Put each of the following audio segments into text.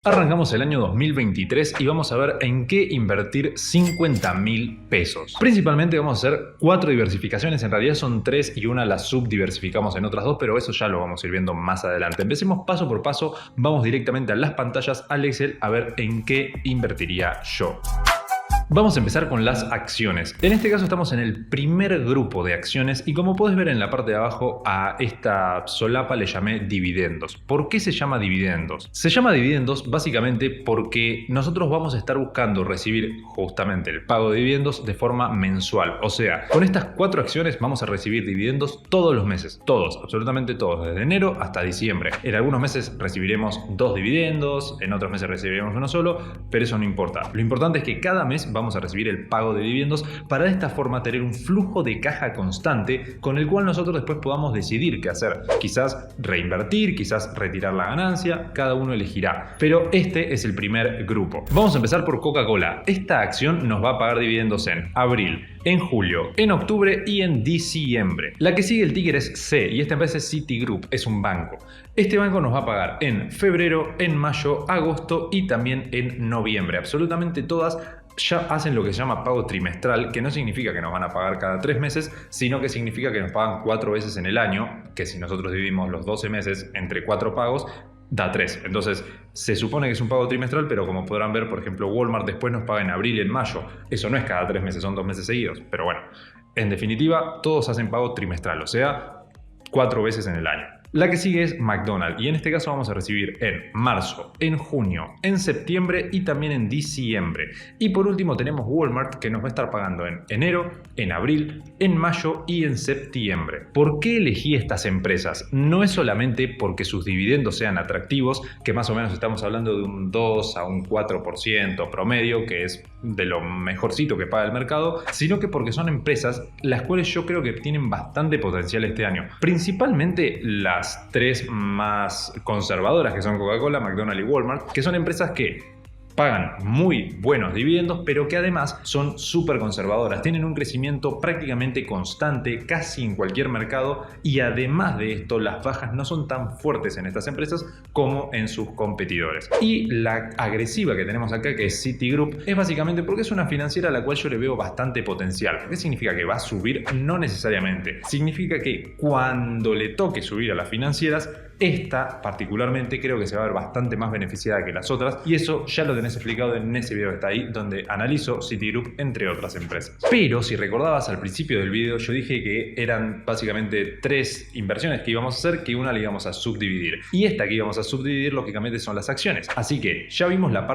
Arrancamos el año 2023 y vamos a ver en qué invertir 50.000 pesos. Principalmente vamos a hacer 4 diversificaciones, en realidad son 3 y una la subdiversificamos en otras 2, pero eso ya lo vamos a ir viendo más adelante. Empecemos paso por paso, vamos directamente a las pantallas, al Excel, a ver en qué invertiría yo. Vamos a empezar con las acciones. En este caso estamos en el primer grupo de acciones y como puedes ver en la parte de abajo a esta solapa le llamé dividendos. ¿Por qué se llama dividendos? Se llama dividendos básicamente porque nosotros vamos a estar buscando recibir justamente el pago de dividendos de forma mensual. O sea, con estas 4 acciones vamos a recibir dividendos todos los meses. Todos, absolutamente todos, desde enero hasta diciembre. En algunos meses recibiremos 2 dividendos, en otros meses recibiremos uno solo, pero eso no importa. Lo importante es que cada mes vamos a recibir el pago de dividendos para de esta forma tener un flujo de caja constante con el cual nosotros después podamos decidir qué hacer. Quizás reinvertir, quizás retirar la ganancia, cada uno elegirá. Pero este es el primer grupo. Vamos a empezar por Coca-Cola. Esta acción nos va a pagar dividendos en abril, en julio, en octubre y en diciembre. La que sigue el ticker es C y esta empresa es Citigroup, es un banco. Este banco nos va a pagar en febrero, en mayo, agosto y también en noviembre. Absolutamente todas ya hacen lo que se llama pago trimestral, que no significa que nos van a pagar cada 3 meses, sino que significa que nos pagan 4 veces en el año, que si nosotros dividimos los 12 meses entre 4 pagos, da 3. Entonces, se supone que es un pago trimestral, pero como podrán ver, por ejemplo, Walmart después nos paga en abril y en mayo. Eso no es cada 3 meses, son 2 meses seguidos. Pero bueno, en definitiva, todos hacen pago trimestral, o sea, 4 veces en el año. La que sigue es McDonald's y en este caso vamos a recibir en marzo, en junio, en septiembre y también en diciembre. Y por último tenemos Walmart que nos va a estar pagando en enero, en abril, en mayo y en septiembre. ¿Por qué elegí estas empresas? No es solamente porque sus dividendos sean atractivos, que más o menos estamos hablando de un 2 a un 4% promedio, que es de lo mejorcito que paga el mercado, sino que porque son empresas las cuales yo creo que tienen bastante potencial este año. Principalmente las 3 más conservadoras, que son Coca-Cola, McDonald's y Walmart, que son empresas que pagan muy buenos dividendos, pero que además son súper conservadoras. Tienen un crecimiento prácticamente constante, casi en cualquier mercado, y además de esto, las bajas no son tan fuertes en estas empresas como en sus competidores. Y la agresiva que tenemos acá, que es Citigroup, es básicamente porque es una financiera a la cual yo le veo bastante potencial. ¿Qué significa? Que va a subir, no necesariamente. Significa que cuando le toque subir a las financieras, esta particularmente creo que se va a ver bastante más beneficiada que las otras, y eso ya lo tenés explicado en ese video que está ahí, donde analizo Citigroup entre otras empresas. Pero si recordabas al principio del video, yo dije que eran básicamente 3 inversiones que íbamos a hacer, que una la íbamos a subdividir. Y esta que íbamos a subdividir, lógicamente, son las acciones. Así que ya vimos la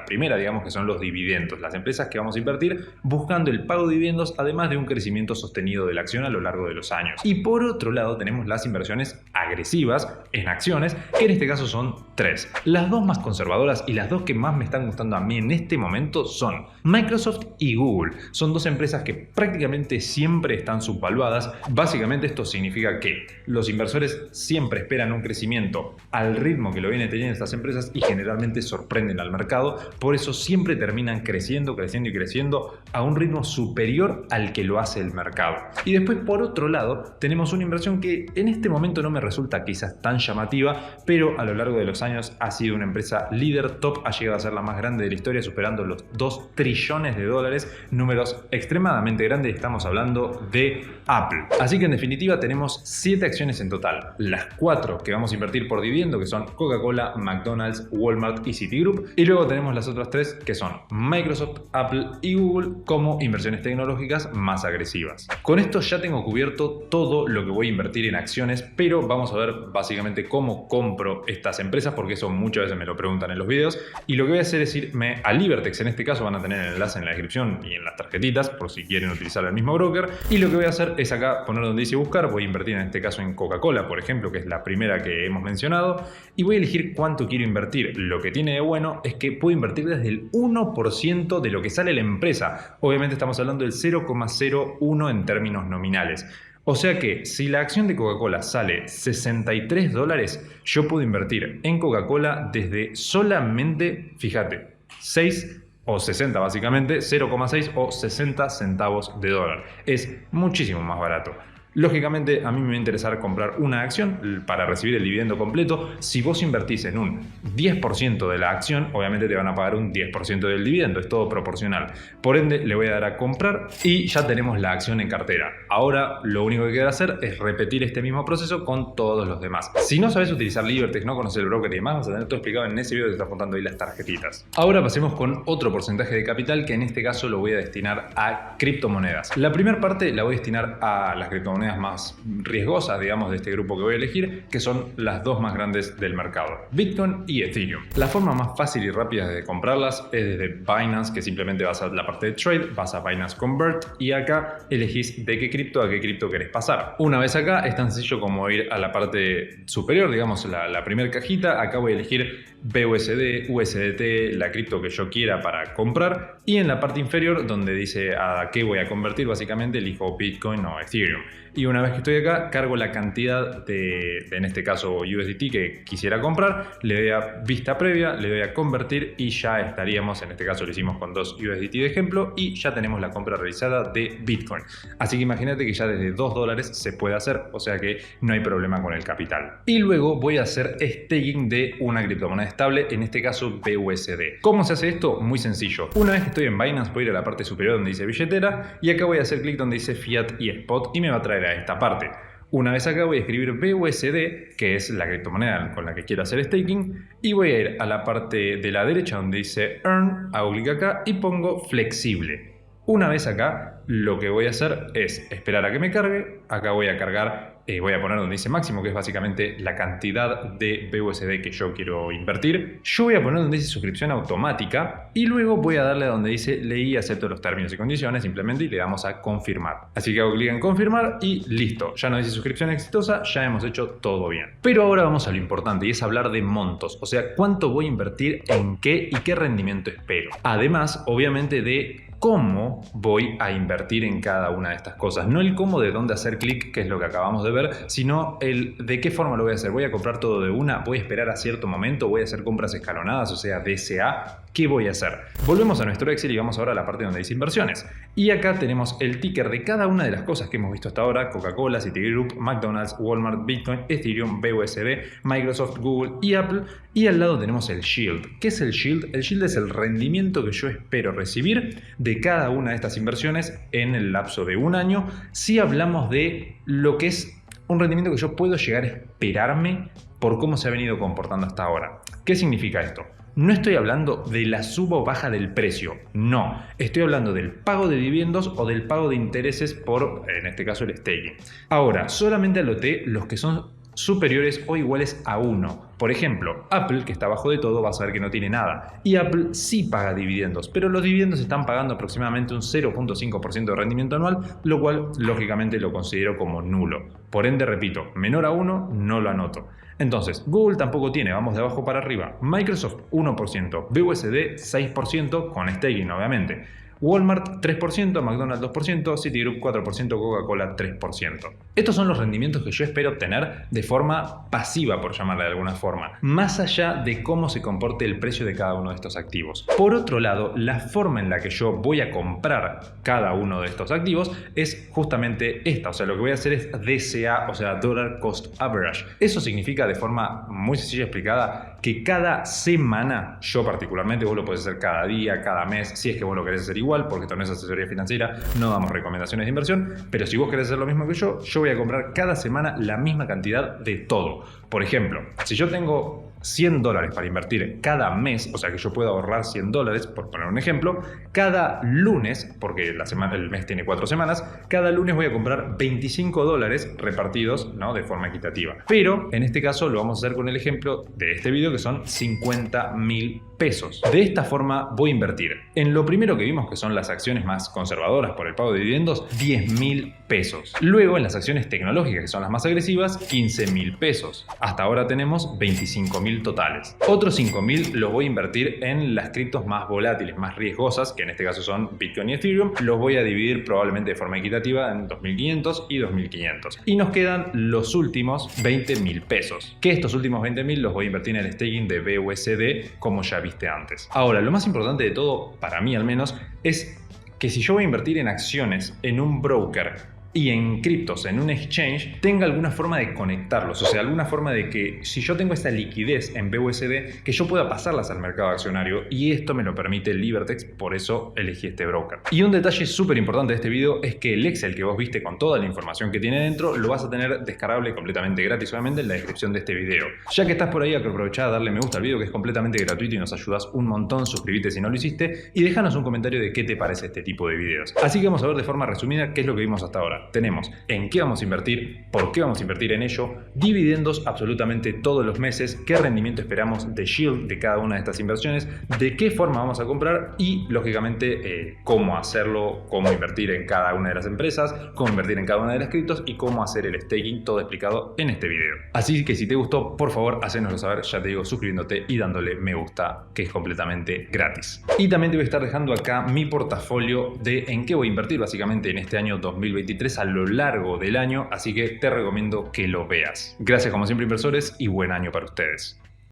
primera, digamos, que son los dividendos, las empresas que vamos a invertir buscando el pago de dividendos, además de un crecimiento sostenido de la acción a lo largo de los años. Y por otro lado tenemos las inversiones agresivas en acciones, que en este caso son 3. Las 2 más conservadoras y las 2 que más me están gustando a mí en este momento son Microsoft y Google. Son 2 empresas que prácticamente siempre están subvaluadas. Básicamente esto significa que los inversores siempre esperan un crecimiento al ritmo que lo vienen teniendo estas empresas y generalmente sorprenden al mercado. Por eso siempre terminan creciendo, creciendo y creciendo a un ritmo superior al que lo hace el mercado. Y después, por otro lado, tenemos una inversión que en este momento no me resulta quizás tan llamativa, pero a lo largo de los años ha sido una empresa líder top, ha llegado a ser la más grande de la historia, superando los 2 trillones de dólares, números extremadamente grandes. Estamos hablando de Apple. Así que en definitiva tenemos 7 acciones en total, las 4 que vamos a invertir por dividendo, que son Coca-Cola, McDonald's, Walmart y Citigroup, y luego tenemos las otras 3 que son Microsoft, Apple y Google como inversiones tecnológicas más agresivas. Con esto ya tengo cubierto todo lo que voy a invertir en acciones, pero vamos a ver básicamente cómo compro estas empresas, porque eso muchas veces me lo preguntan en los videos, y lo que voy a hacer es irme a Libertex. En este caso van a tener el enlace en la descripción y en las tarjetitas por si quieren utilizar el mismo broker, y lo que voy a hacer es acá poner donde dice buscar. Voy a invertir en este caso en Coca-Cola, por ejemplo, que es la primera que hemos mencionado, y voy a elegir cuánto quiero invertir. Lo que tiene de bueno es que puedo invertir desde el 1% de lo que sale la empresa. Obviamente estamos hablando del 0,01 en términos nominales. O sea que si la acción de Coca-Cola sale $63, yo puedo invertir en Coca-Cola desde solamente, fíjate, 6 o 60 básicamente, 0,6 o 60 centavos de dólar. Es muchísimo más barato. Lógicamente a mí me va a interesar comprar una acción para recibir el dividendo completo. Si vos invertís en un 10% de la acción, obviamente te van a pagar un 10% del dividendo, es todo proporcional. Por ende le voy a dar a comprar y ya tenemos la acción en cartera. Ahora lo único que queda hacer es repetir este mismo proceso con todos los demás. Si no sabes utilizar Liberty, no conoces el broker y demás, vas a tener todo explicado en ese video que te está apuntando ahí las tarjetitas. Ahora pasemos con otro porcentaje de capital que en este caso lo voy a destinar a criptomonedas. La primera parte la voy a destinar a las criptomonedas más riesgosas, digamos, de este grupo que voy a elegir, que son las dos más grandes del mercado, Bitcoin y Ethereum. La forma más fácil y rápida de comprarlas es desde Binance, que simplemente vas a la parte de trade, vas a Binance Convert y acá elegís de qué cripto a qué cripto querés pasar. Una vez acá es tan sencillo como ir a la parte superior, digamos la primera cajita. Acá voy a elegir BUSD, USDT, la cripto que yo quiera para comprar, y en la parte inferior donde dice a qué voy a convertir, básicamente elijo Bitcoin o Ethereum. Y una vez que estoy acá, cargo la cantidad en este caso USDT que quisiera comprar, le doy a vista previa, le doy a convertir y ya estaríamos, en este caso lo hicimos con 2 USDT de ejemplo, y ya tenemos la compra realizada de Bitcoin. Así que imagínate que ya desde $2 se puede hacer, o sea que no hay problema con el capital. Y luego voy a hacer staking de una criptomoneda estable, en este caso BUSD. ¿Cómo se hace esto? Muy sencillo. Una vez que estoy en Binance voy a ir a la parte superior donde dice billetera y acá voy a hacer clic donde dice Fiat y Spot y me va a traer a esta parte. Una vez acá voy a escribir BUSD, que es la criptomoneda con la que quiero hacer staking, y voy a ir a la parte de la derecha donde dice Earn, hago clic acá y pongo flexible. Una vez acá, lo que voy a hacer es esperar a que me cargue. Acá voy a cargar, voy a poner donde dice máximo, que es básicamente la cantidad de BUSD que yo quiero invertir. Yo voy a poner donde dice suscripción automática y luego voy a darle a donde dice leí y acepto los términos y condiciones, simplemente, y le damos a confirmar. Así que hago clic en confirmar y listo. Ya no dice suscripción exitosa, ya hemos hecho todo bien. Pero ahora vamos a lo importante y es hablar de montos, o sea, cuánto voy a invertir en qué y qué rendimiento espero. Además, obviamente, de cómo voy a invertir en cada una de estas cosas. No el cómo de dónde hacer clic, que es lo que acabamos de ver, sino el de qué forma lo voy a hacer. ¿Voy a comprar todo de una? ¿Voy a esperar a cierto momento? ¿Voy a hacer compras escalonadas, o sea, DCA? ¿Qué voy a hacer? Volvemos a nuestro Excel y vamos ahora a la parte donde dice inversiones. Y acá tenemos el ticker de cada una de las cosas que hemos visto hasta ahora: Coca-Cola, Citigroup, McDonald's, Walmart, Bitcoin, Ethereum, BUSD, Microsoft, Google y Apple. Y al lado tenemos el Yield. ¿Qué es el Yield? El Yield es el rendimiento que yo espero recibir de cada una de estas inversiones en el lapso de un año, si hablamos de lo que es un rendimiento que yo puedo llegar a esperarme por cómo se ha venido comportando hasta ahora. ¿Qué significa esto? No estoy hablando de la suba o baja del precio, no. Estoy hablando del pago de dividendos o del pago de intereses por, en este caso, el staking. Ahora, solamente anoté los que son superiores o iguales a 1. Por ejemplo, Apple, que está abajo de todo, va a saber que no tiene nada. Y Apple sí paga dividendos, pero los dividendos están pagando aproximadamente un 0.5% de rendimiento anual, lo cual lógicamente lo considero como nulo. Por ende, repito, menor a 1 no lo anoto. Entonces, Google tampoco tiene, vamos de abajo para arriba. Microsoft 1%, BUSD 6% con staking obviamente. Walmart 3%, McDonald's 2%, Citigroup 4%, Coca-Cola 3%. Estos son los rendimientos que yo espero obtener de forma pasiva, por llamarla de alguna forma, más allá de cómo se comporte el precio de cada uno de estos activos. Por otro lado, la forma en la que yo voy a comprar cada uno de estos activos es justamente esta, o sea, lo que voy a hacer es DCA, o sea, Dollar Cost Average. Eso significa, de forma muy sencilla explicada, que cada semana, yo particularmente, vos lo podés hacer cada día, cada mes, si es que vos lo querés hacer igual, porque esto no es asesoría financiera, no damos recomendaciones de inversión, pero si vos querés hacer lo mismo que yo voy a comprar cada semana la misma cantidad de todo. Por ejemplo, si yo tengo $100 para invertir cada mes, o sea que yo puedo ahorrar $100, por poner un ejemplo, cada lunes, porque el mes tiene 4 semanas, cada lunes voy a comprar $25 repartidos, ¿no?, de forma equitativa. Pero en este caso lo vamos a hacer con el ejemplo de este video, que son 50.000 pesos. De esta forma voy a invertir en lo primero que vimos, que son las acciones más conservadoras por el pago de dividendos, 10.000 pesos. Luego en las acciones tecnológicas, que son las más agresivas, 15.000 pesos. Hasta ahora tenemos 25.000 totales. Otros 5.000 los voy a invertir en las criptos más volátiles, más riesgosas, que en este caso son Bitcoin y Ethereum. Los voy a dividir probablemente de forma equitativa en 2.500 y 2.500. Y nos quedan los últimos 20.000 pesos, que estos últimos 20.000 los voy a invertir en el staking de BUSD, como ya viste antes. Ahora, lo más importante de todo, para mí al menos, es que si yo voy a invertir en acciones en un broker y en criptos, en un exchange, tenga alguna forma de conectarlos, o sea, alguna forma de que si yo tengo esta liquidez en BUSD, que yo pueda pasarlas al mercado accionario, y esto me lo permite Libertex, por eso elegí este broker. Y un detalle súper importante de este video es que el Excel que vos viste con toda la información que tiene dentro lo vas a tener descargable completamente gratis, obviamente en la descripción de este video. Ya que estás por ahí, aprovechá a darle me gusta al video, que es completamente gratuito y nos ayudas un montón. Suscríbete si no lo hiciste y déjanos un comentario de qué te parece este tipo de videos. Así que vamos a ver de forma resumida qué es lo que vimos hasta ahora. Tenemos en qué vamos a invertir, por qué vamos a invertir en ello, dividendos absolutamente todos los meses, qué rendimiento esperamos de yield de cada una de estas inversiones, de qué forma vamos a comprar y lógicamente cómo hacerlo, cómo invertir en cada una de las empresas, cómo invertir en cada una de las criptos y cómo hacer el staking, todo explicado en este video. Así que si te gustó, por favor, hacénoslo saber, ya te digo, suscribiéndote y dándole me gusta, que es completamente gratis. Y también te voy a estar dejando acá mi portafolio de en qué voy a invertir básicamente en este año 2023 a lo largo del año, así que te recomiendo que lo veas. Gracias como siempre, inversores, y buen año para ustedes.